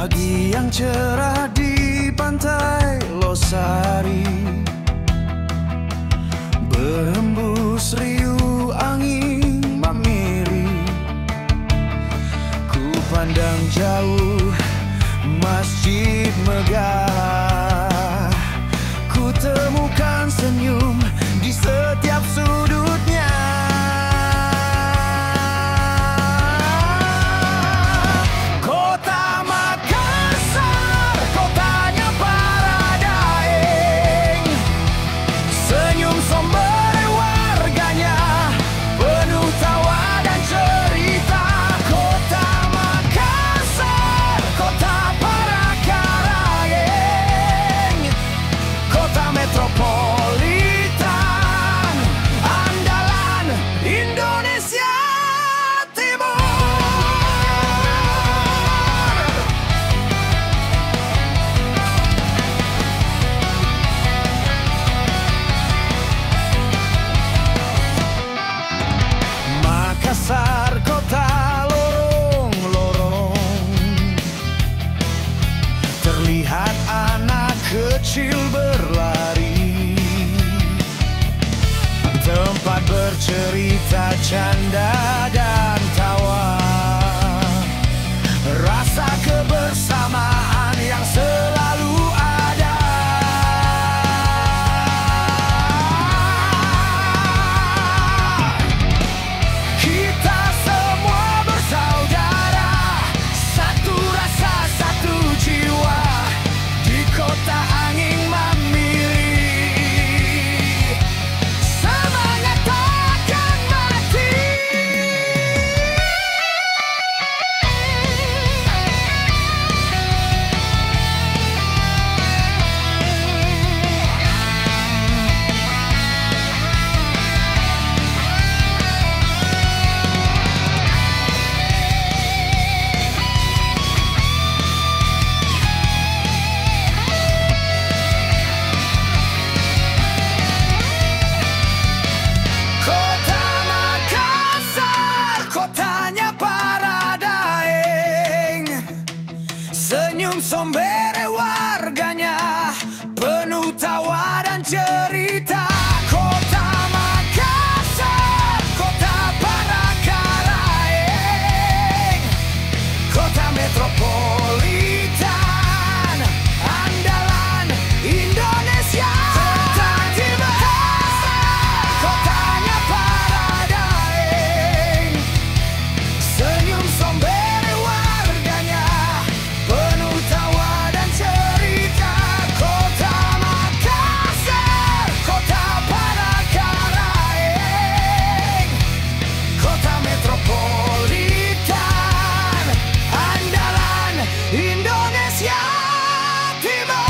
Pagi yang cerah di pantai Losari, berhembus riuh angin Mamiri. Ku pandang jauh masjid megah, ku temukan senyum di setiap sudutnya. Kota Makassar, kotanya para daeng, senyum somber warganya, penuh tawa dan cerita. Kota Makassar, kota para karangeng, kota metropolitan, andalan Indonesia Timur. Makassar, kota lorong-lorong, terlihat anak kecil berlari, tempat bercerita, canda dan tawa, rasa kebersamaan yang selalu ada. Kita semua bersaudara, satu rasa, satu jiwa, di kota angin Mamiri. Semangat takkan mati. Kota Makassar, kotanya para daeng, senyum sombere warganya, penuh tawa dan cerita. Kota Makassar, kota para karangeng, kota metropolitan, andalan Indonesia Timur. Kotanya para daeng, senyum sombere warganya, penuh tawa dan cerita. Kota Makassar, kota para karangeng, kota metropolitan, andalan Indonesia Timur.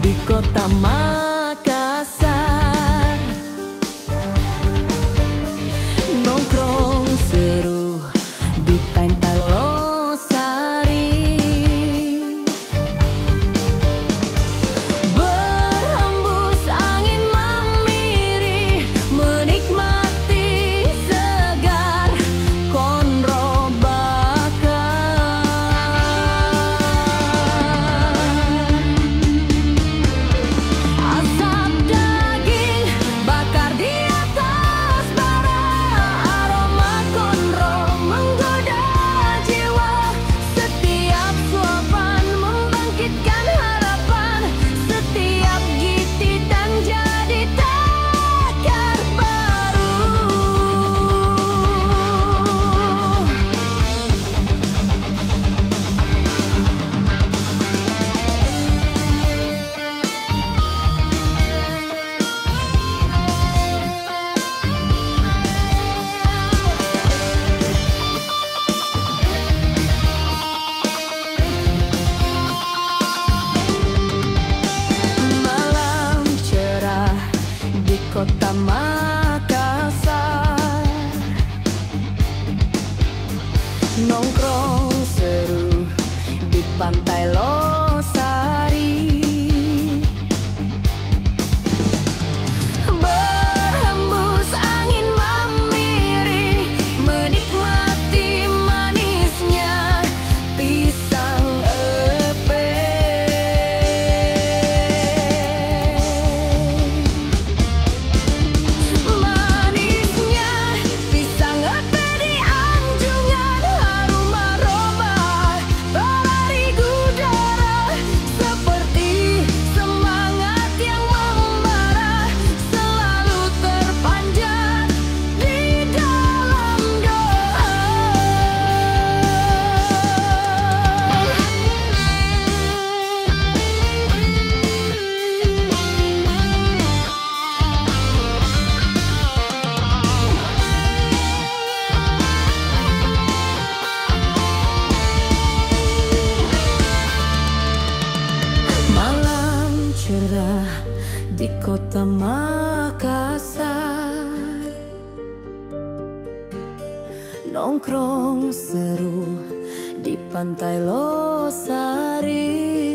di kota Makassar. Nongkrong seru di Pantai Losari, berhembus angin memiri, menikmati segar konro bakar. Asap daging bakar di atas bara, aroma konro menggoda jiwa. Setiap suapan membangkitkan harapan, setiap gititan jadi takar baru. Malam cerah di kota Makassar, nongkrong seru di Pantai Losari, berhembus angin memiri, menikmati manisnya pisang epe. Manisnya pisang epe di anjungan, harum aroma berlari udara, seperti semangat yang membara, selalu terpanjat di dalam doa. Malam cerah di kota Makassar, nongkrong seru di Pantai Losari.